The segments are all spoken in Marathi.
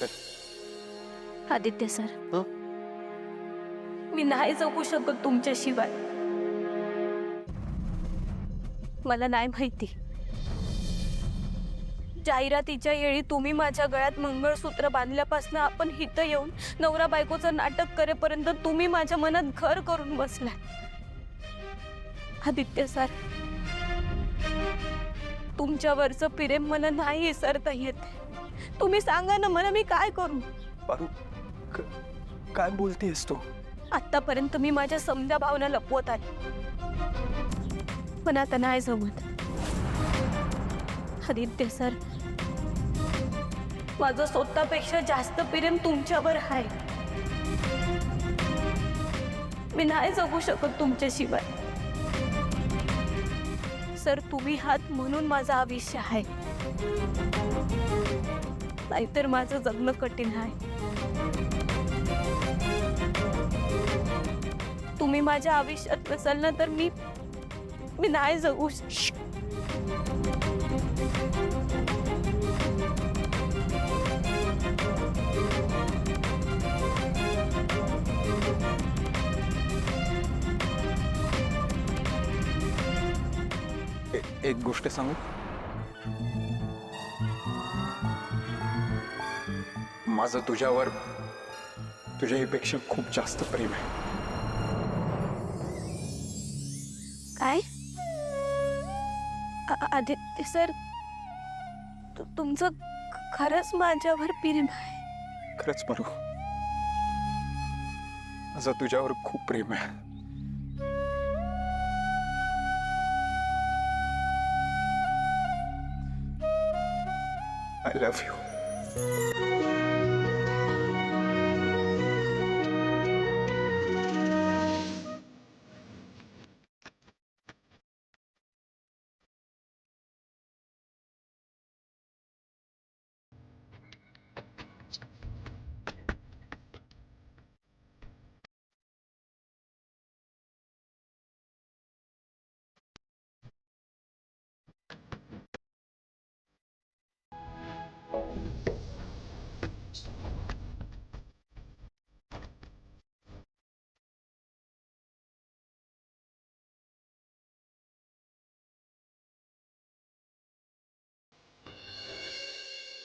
असेल? आदित्य सर, हं? मी नाही जगू शकत तुमच्याशिवाय. मला नाही माहिती, जाहिरातीच्या वेळी तुम्ही माझ्या गळ्यात मंगळसूत्र बांधल्यापासून आपण इथं येऊन नवरा बायकोचं नाटक करेपर्यंत तुम्ही माझ्या मनात घर करून बसलाय. आदित्य सर, तुमच्यावरचं प्रेम मला नाही विसरता येत. तुम्ही सांगा ना मला, मी काय करू? पारू, काय बोलतेस तू? आतापर्यंत मी माझ्या समजा भावना लपवत आले, पण आता नाही जमत. आदित्य सर, माझं स्वतःपेक्षा जास्त प्रेम तुमच्यावर आहे. मी नाही जगू शकत तुमच्याशिवाय. सर, तुम्ही हात म्हणून माझं आयुष्य आहे, नाहीतर माझं जगणं कठीण आहे. तुम्ही माझ्या आयुष्यात नसाल ना तर मी नाही जगू एक गोष्ट सांगू, माझं तुझ्यावर तुझ्यापेक्षा खूप जास्त प्रेम आहे. काय? आदित्य सर, तुमचं खरंच माझ्यावर प्रेम आहे? खरंच पारू, माझं तुझ्यावर खूप प्रेम आहे. I love you.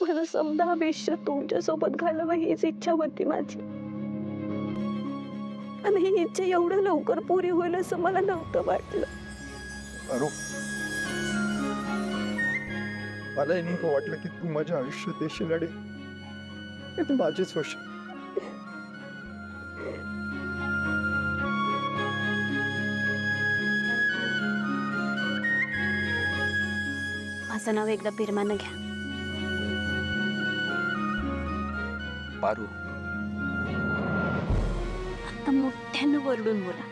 मला समजा आयुष्य तुमच्यासोबत घालवं हीच इच्छा होती माझी, आणि ही इच्छा एवढं लवकर पुरी होईल असं मला नव्हतं वाटलं. पारू, मला नेमकं वाटलं की तू माझ्या आयुष्यात देशील आणि माझीच होशील. माझं नाव एकदा बिरमानं घ्या. पारू, आता मोठ्यानं वरडून बोला.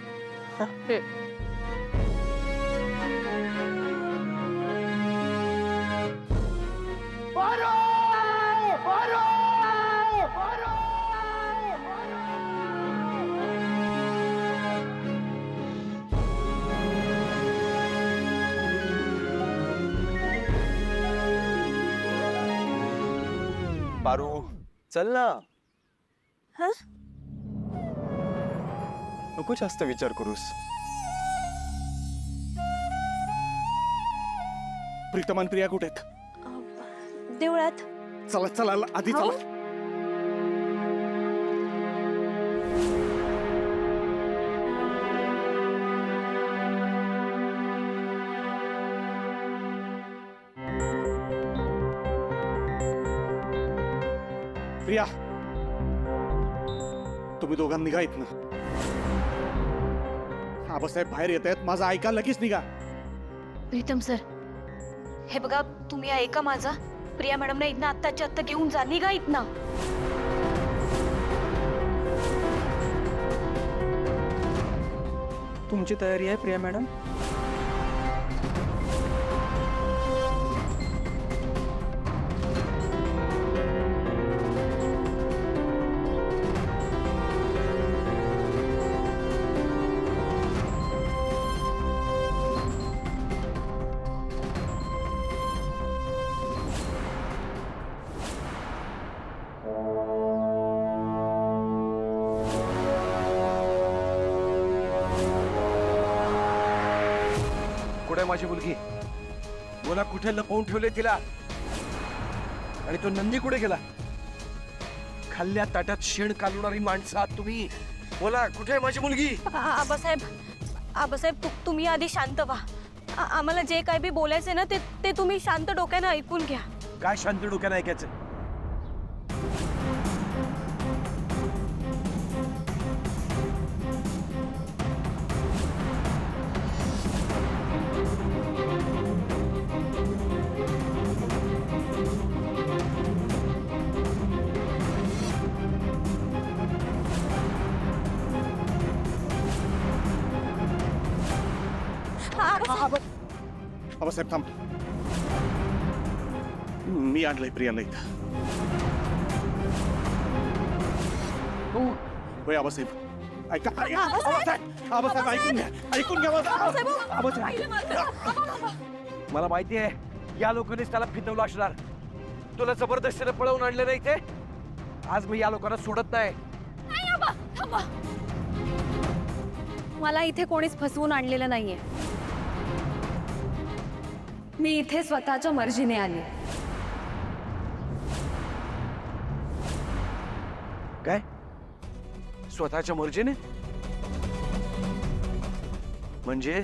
पारू, चल ना. हा? नको जास्त विचार करूस. प्रीतम आणि प्रिया कुठे आहेत? देवळात. चला चला आधी हो? चला. प्रिया, तुम्ही दोघांनी निघा इथनं. आबासाहेब बाहेर येत आहेत, माझं ऐका, लगेच निघा. प्रीतम सर, हे बघा, तुम्ही ऐका माझा. प्रिया मॅडमला इथनं आत्ताच्या आत्ता घेऊन जा. निघा इथनं. तुमची तयारी आहे प्रिया मॅडम? कुठे आहे माझी मुलगी? बोला, कुठे लपवून ठेवले तिला? आणि तो नंदी कुठे गेला? खाल्ल्या ताटात शेण कालवणारी माणसं आहात तुम्ही. बोला, कुठे आहे माझी मुलगी? आबासाहेब तुम्ही आधी शांत व्हा. आम्हाला जे काय बी बोलायचंय ना ते तुम्ही शांत डोक्यानं ऐकून घ्या. काय शांत डोक्यानं ऐकायचं? आबासाहेब थांब. मी आणलंय प्रियाला इथं. होय आबासाहेब, ऐका. आबासाहेब ऐकून घ्या, ऐकून घ्या आबासाहेब. मला माहिती आहे या लोकांनीच त्याला फिरवलं असणार. तुला जबरदस्तीने पळवून आणलं नाही ते. आज मी या लोकांना सोडत नाही. मला इथे कोणीच फसवून आणलेलं नाहीये. मी इथे स्वतःच्या मर्जीने आली. काय? स्वतःच्या मर्जीने? म्हणजे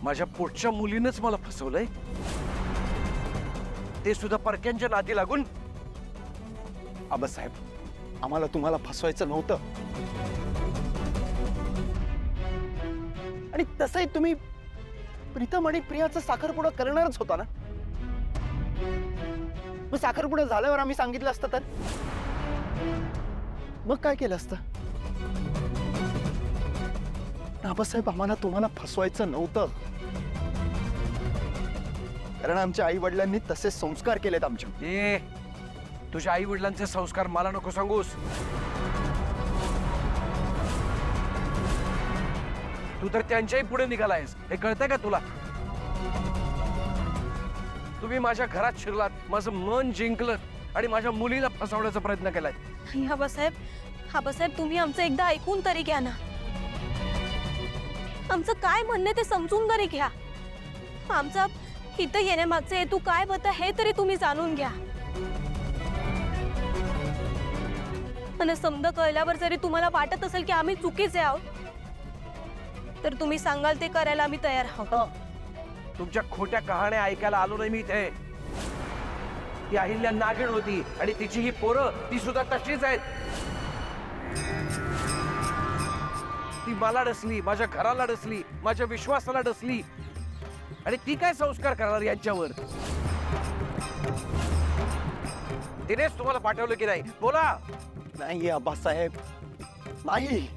माझ्या पोटच्या मुलीनंच मला फसवलंय, ते सुद्धा परक्यांच्या नादी लागून? आबासाहेब, आम्हाला तुम्हाला फसवायचं नव्हतं. आणि तसंही तुम्ही प्रीतम आणि प्रियाचा साखरपुडा करणारच होता ना. मग साखरपुडा झाल्यावर आम्ही सांगितलं असतं तर मग काय केलं असतं? आबासाहेब, आम्हाला तुम्हाला फसवायचं नव्हतं, कारण आमच्या आई वडिलांनी तसे संस्कार केलेत आमच्या. ए, तुझ्या आई वडिलांचे संस्कार मला नको सांगूस. तू तर त्यांच्याही पुढे निघालायस, हे कळतंय का तुला? तुम्ही माझ्या घरात शिरलात, माझं मन जिंकलं आणि माझ्या मुलीला फसवण्याचा प्रयत्न केलाय. आबासाहेब तुम्ही आमचं एकदा ऐकून तरी घ्या ना. आमचं काय म्हणणं ते समजून तरी घ्या. आमचा इथं येण्यामागचा हेतू काय होता हे तरी तुम्ही जाणून घ्या. आणि समजा कळल्यावर जरी तुम्हाला वाटत असेल की आम्ही चुकीचे आहोत, तर तुम्ही सांगाल ते करायला आम्ही तयार आहोत. तुमच्या खोट्या कहाण्या ऐकायला आलो नाही मी इथे. ती अहिल्या नागिण होती आणि तिची ही पोरं ती सुद्धा तशीच आहेत. ती मला डसली, माझ्या घराला डसली, माझ्या विश्वासाला डसली, आणि ती काय संस्कार करणार यांच्यावर? तिनेच तुम्हाला पाठवलं की नाही? बोला. नाही आबासाहेब, नाही.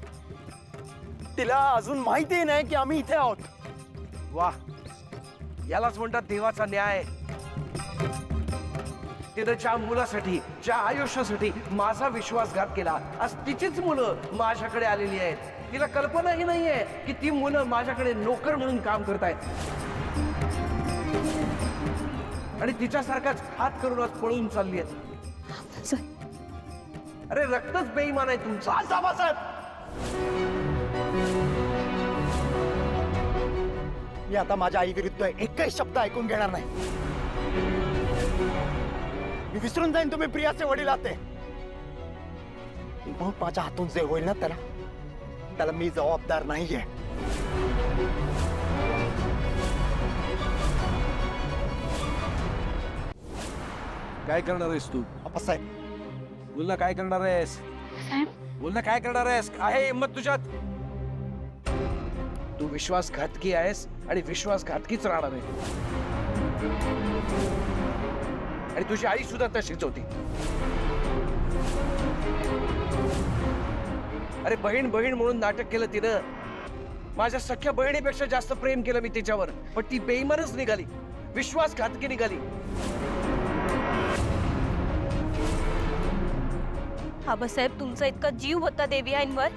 तिला अजून माहिती नाही की आम्ही इथे आहोत. वाह, यालाच म्हणतात देवाचा न्याय. तिनं ज्या मुलासाठी, ज्या आयुष्यासाठी माझा विश्वासघात केला, आज तिचीच मुलं माझ्याकडे आलेली आहेत. तिला कल्पनाही नाहीये की ती मुलं माझ्याकडे नोकर म्हणून काम करतायत, आणि तिच्यासारखाच हात करून आज पळून चालली आहेत. अरे रक्तच बेईमान आहे तुमचं. आबासाहेब, मी आता माझ्या आई विरुद्ध एकही शब्द ऐकून घेणार नाही. मी विसरून जाईन तुम्ही प्रियाचे वडील आहात ते. मग माझ्या हातून जे होईल ना त्याला मी जबाबदार नाहीये. काय करणार आहेस तू? आबासाहेब, बोल ना, काय करणार आहेस? बोल ना, काय करणार आहेस? आहे हिंमत तुझ्यात? तू विश्वासघातकी आहेस आणि विश्वासघातकीच राहणार आहे. आणि तुझी आई सुद्धा तशीच होती. अरे बहीण बहीण म्हणून नाटक केलं तिनं. माझ्या सख्या बहिणीपेक्षा जास्त प्रेम केलं मी तिच्यावर, पण ती बेईमानच निघाली, विश्वासघातकी निघाली. आबासाहेब, तुमचा इतका जीव होता देवी आईंवर,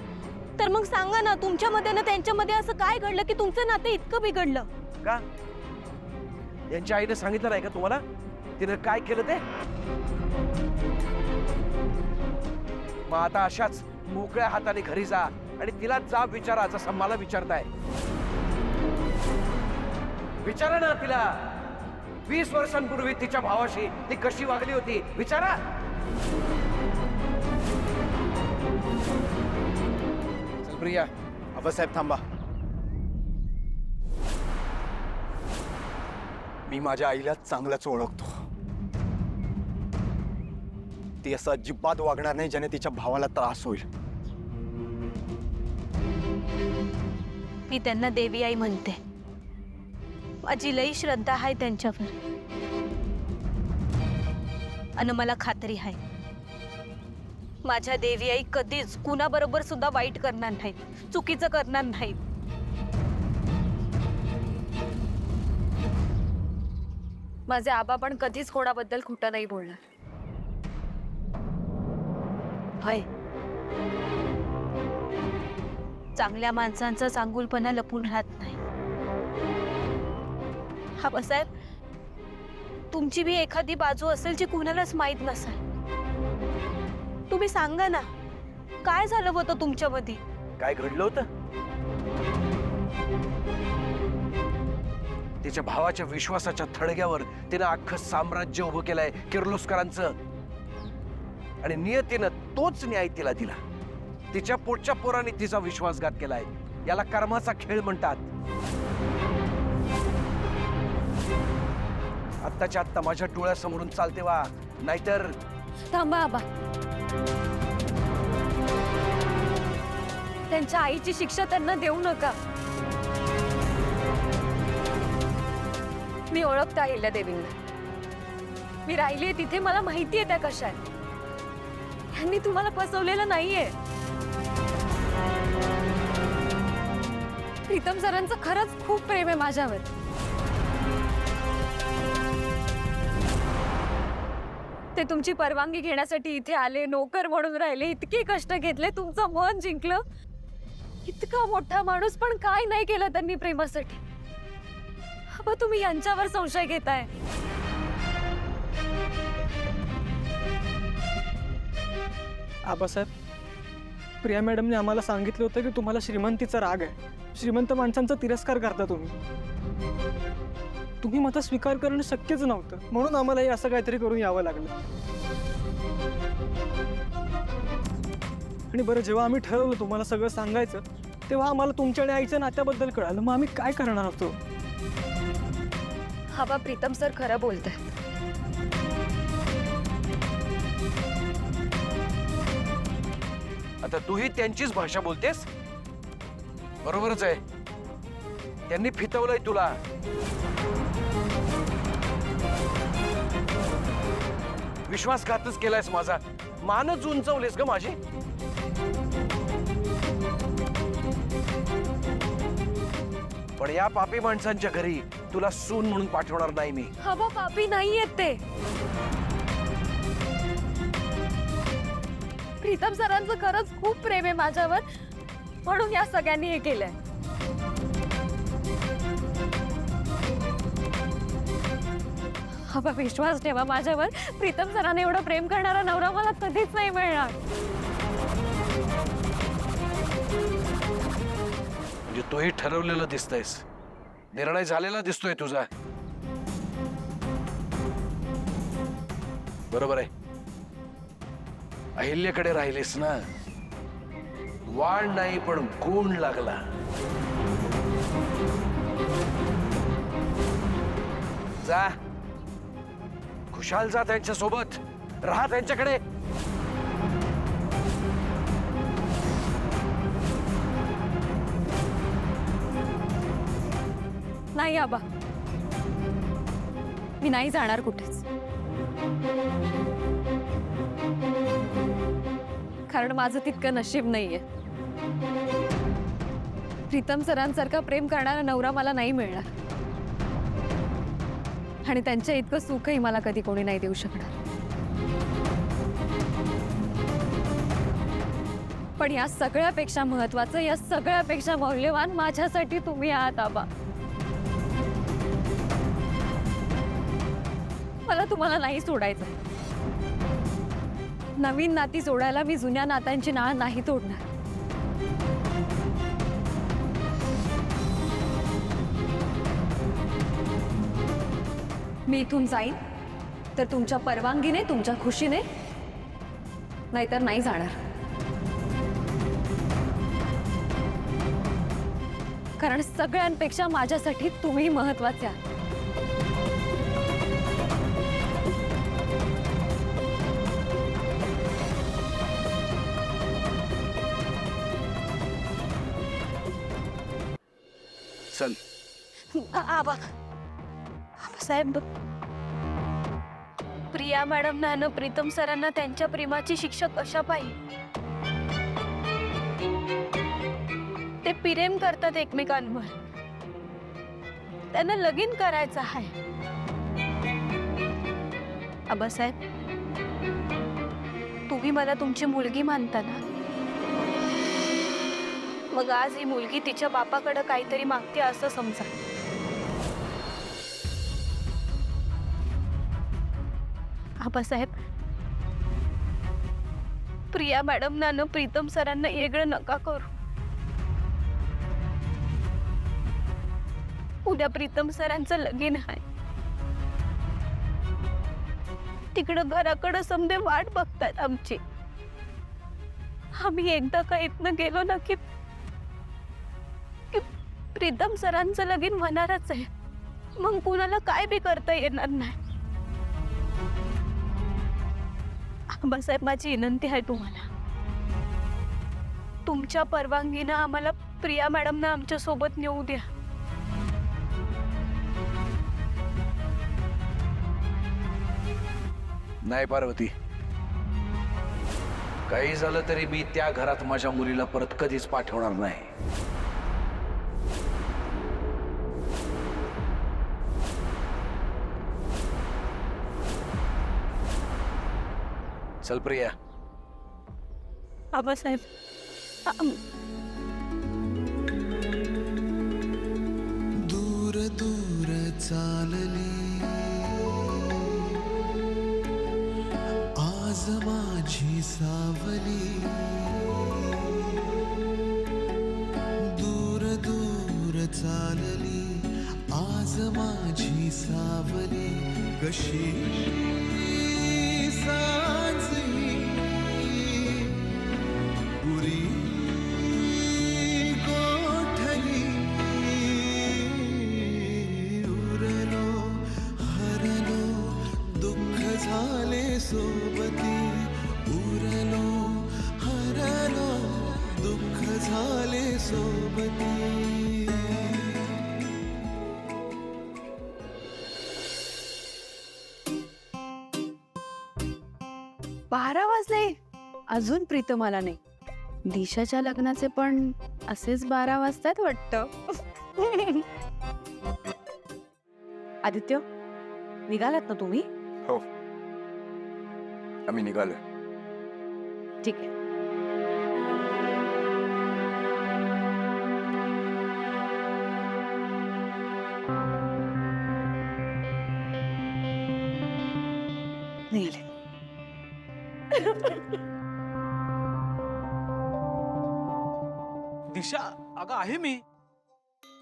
तर मग सांगा ना, तुमच्यामध्ये ना त्यांच्यामध्ये असं काय घडलं की तुमचं नातं इतकं बिघडलं? का? यांच्या आईने सांगितलं नाही का तुम्हाला तिने काय केलं ते? मग आता अशाच मोकळ्या हाताने घरी जा आणि तिला जाब विचारा जसं मला विचारताय. विचारा ना तिला, 20 वर्षांपूर्वी तिच्या भावाशी ती कशी वागली होती विचारा. चल प्रिया. आबासाहेब थांबा. मी माझ्या आईला चांगलंच ओळखतो. ती असं अजिबात वागणार नाही ज्याने तिच्या भावाला त्रास होईल. मी त्यांना देवी आई म्हणते. माझी लई श्रद्धा आहे त्यांच्यावर आणि मला खात्री आहे माझ्या देवी आई कधीच कुणाबरोबर सुद्धा वाईट करणार नाहीत, चुकीचं करणार नाहीत. माझे आबा पण कधीच कोणाबद्दल खोटं नाही बोलणार. होय, चांगल्या माणसांचा चांगुलपणा लपून राहत नाही. आबासाहेब, तुमची बी एखादी बाजू असेल जी कुणालाच माहित नसेल. तुम्ही सांगा ना, काय झालं होतं तुमच्यामध्ये? काय घडलं होतं? तिच्या भावाच्या विश्वासाच्या थडग्यावर तिनं अख्खं साम्राज्य उभं केलंय किर्लोस्करांचं. आणि नियतीनं तोच न्याय तिला दिला. तिच्या पोटच्या पोराने तिचा विश्वासघात केलाय. याला कर्माचा खेळ म्हणतात. आत्ताच्या आत्ता माझ्या डोळ्यासमोरून चालते वा, नाहीतर. थांबा आबा. त्यांच्या आईची शिक्षा त्यांना देऊ नका. मी ओळखता अहिल्या देवींना. मी राहिलीये तिथे, मला माहितीये त्या कशा आहेत. त्यांनी तुम्हाला फसवलेलं नाहीये. प्रीतम सरांचं खरंच खूप प्रेम आहे माझ्यावर. ते तुमची परवानगी घेण्यासाठी इथे आले, नोकर म्हणून राहिले, इतके कष्ट घेतले, तुमचं मन जिंकलं. इतका मोठा माणूस पण काय नाही केलं त्यांनी प्रेमासाठी. अबा, तुम्ही यांच्यावर संशय घेताय. आबासाहेब, प्रिया मॅडमने आम्हाला सांगितलं होतं की तुम्हाला श्रीमंतीचा राग आहे. श्रीमंत माणसांचा तिरस्कार करता तुम्ही माझा स्वीकार करणं शक्यच नव्हतं, म्हणून आम्हाला हे असं काहीतरी करून यावं लागलं. आणि बरं, जेव्हा आम्ही ठरवलं तुम्हाला सगळं सांगायचं, तेव्हा आम्हाला तुमच्या आणि आईच्या नात्याबद्दल कळालं. मग आम्ही काय करणार होतो? आबा, प्रीतम सर खरं बोलतायत. आता तूही त्यांचीच भाषा बोलतेस. बरोबरच आहे, त्यांनी फितवलंय तुला. विश्वासघातच केलायस माझा. मानच उंचवलेस ग माझी. पण या पापी माणसांच्या घरी तुला सून म्हणून पाठवणार नाही मी. आबा, पापी नाहीयेत ते. प्रीतम सरांचं खरंच खूप प्रेम आहे माझ्यावर, म्हणून या सगळ्यांनी हे केलंय. आबा, विश्वास ठेवा माझ्यावर. प्रीतम सरांना एवढं प्रेम करणारा नवरा मला कधीच नाही मिळणार. म्हणजे तोही ठरवलेलं दिसतंयस, निर्णय झालेला दिसतोय तुझा. बरोबर आहे, अहिल्याकडे राहिलेस ना. वाण नाही पण गुण लागला. जा, खुशाल जा त्यांच्या सोबत, राहा त्यांच्याकडे. नाही आबा, मी नाही जाणार कुठेच. कारण माझं तितकं नशीब नाहीये. प्रीतम सरांसारखा प्रेम करणारा नवरा मला नाही मिळणार. आणि त्यांच्या इतकं सुखही मला कधी कोणी नाही देऊ शकणार. पण या सगळ्यापेक्षा महत्वाचं, या सगळ्यापेक्षा मौल्यवान माझ्यासाठी तुम्ही आहात आबा. मला तुम्हाला नाही सोडायचं. नवीन नाती जोडायला मी जुन्या नात्यांची नाळ नाही तोडणार. मी इथून जाईन तर तुमच्या परवानगीने, तुमच्या खुशीने, नाहीतर नाही जाणार. कारण सगळ्यांपेक्षा माझ्यासाठी तुम्ही महत्वाचे आहात. चल. आबासाहेब, प्रिया मॅडमना आणि प्रीतम सरांना त्यांच्या प्रेमाची शिक्षा कशा पाहिजे? ते प्रेम करतात एकमेकांवर, त्यांना लगीन करायचं आहे. आबासाहेब, तुम्ही मला तुमची मुलगी मानता ना? मग आज ही मुलगी तिच्या बापाकडे काहीतरी मागते असं समजा. आबासाहेब, प्रिया मॅडमना न प्रीतम सरांना वेगळं नका करू. उद्या प्रीतम सरांचं लगीन आहे. तिकडं घराकडं समजे वाट बघतात आमची. आम्ही एकदा का इथनं गेलो ना की प्रीतम सरांचं लगीन होणारच आहे. मग कुणाला काय बी करता येणार नाही. आबासाहेब, माझी विनंती आहे तुम्हाला, तुमच्या परवानगीनं आम्हाला प्रिया मॅडमना आमच्या सोबत नेऊ द्या. नाही पार्वती, काही झालं तरी मी त्या घरात माझ्या मुलीला परत कधीच पाठवणार नाही. चल प्रिया. आबासाहेब, दूर दूर चालली आज माझी सावली. दूर दूर चालली आज माझी सावली. कशी सांजही उरी गोठली. उरलो हरलो दुःख झाले सोबती. उरलो हरलो दुःख झाले सोबती. 12 वाजले अजून प्रीतम आला नाही. दिशाच्या लग्नाचे पण असेच 12 वाजतात वाटतं. आदित्य, निघालात ना तुम्ही? हो, आम्ही निघालो. ठीक आहे. निघाले. दिशा, अगं आहे मी.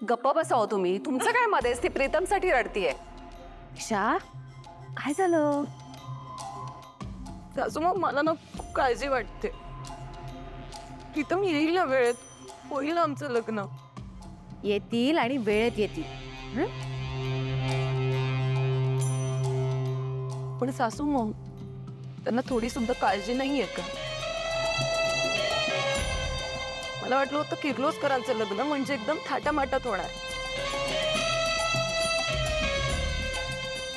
गप्प बसाव तुम्ही. तुमचं काय मध्येच ती प्रीतमसाठी रडतीये. दिशा, काय झालं? सासू, मग मला ना खूप काळजी वाटते. प्रीतम येईल ना वेळेत, होईल ना आमचं लग्न. येतील आणि वेळेत येतील. पण सासू, मग त्यांना थोडी सुद्धा काळजी नाहीये का? मला वाटलं होतं किर्लोस्करांचं लग्न म्हणजे एकदम थाटामाटात होणार.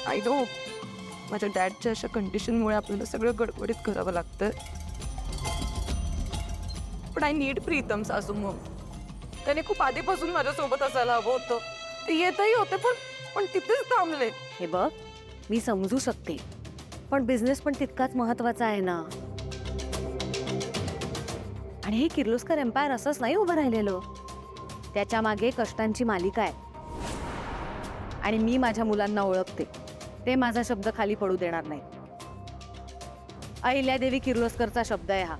आय नो, माझ्या डॅडच्या अशा कंडिशनमुळे आपल्याला सगळं गडबडीत करावं लागतं. पण आय नीड प्रीतम सासू. मग त्याने खूप आधीपासून माझ्यासोबत असायला हवं होतं. ते येतही होते पण तिथेच थांबले. हे बघ, मी समजू शकते, पण बिझनेस पण तितकाच महत्वाचा आहे ना. आणि हे किर्लोस्कर एम्पायर असंच नाही उभं राहिलेलं. त्याच्या मागे कष्टांची मालिका आहे. आणि मी माझ्या मुलांना ओळखते. ते माझा शब्द खाली पडू देणार नाही. अहिल्यादेवी किर्लोस्करचा शब्द आहे हा.